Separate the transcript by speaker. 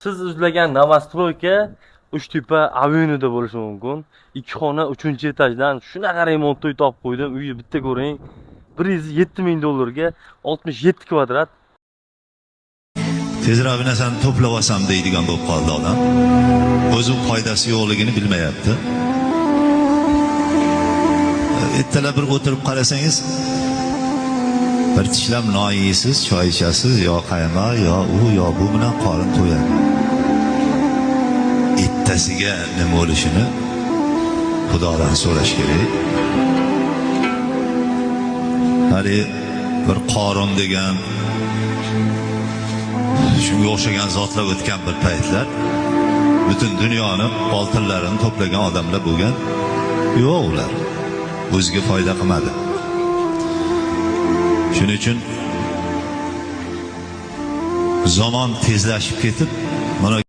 Speaker 1: Siz izlagan Novostroyka Uchtepa avenida bo'lishi mumkin. Ikki xona 3-etajdan shunaqa remontto'y topib qo'ydim. Uyni bitta ko'ring. 107 ming dollarga 67 kvadrat.
Speaker 2: Tezroq bir narsani to'plab olsam deydigan bo'lib qoldi odam. O'zi foydasi yo'qligini bilmayapti. Ertalab bir o'tirib qarasangiz, bir tishlab non yeysiz, choy ichasiz, yo qaymoq, yo u, yo bu bilan qorin to'yadi. Ertasiga nima bo'lishini Xudodan so'rash kerak. Hali bir Qorin degan shunga o'xshagan zotlar o'tgan bir paytlar butun dunyoni oltinlarini to'plagan odamlar bo'lgan. Yo'q, ular o'ziga foyda qilmadi. Shuning uchun zamon tezlashib ketib, mana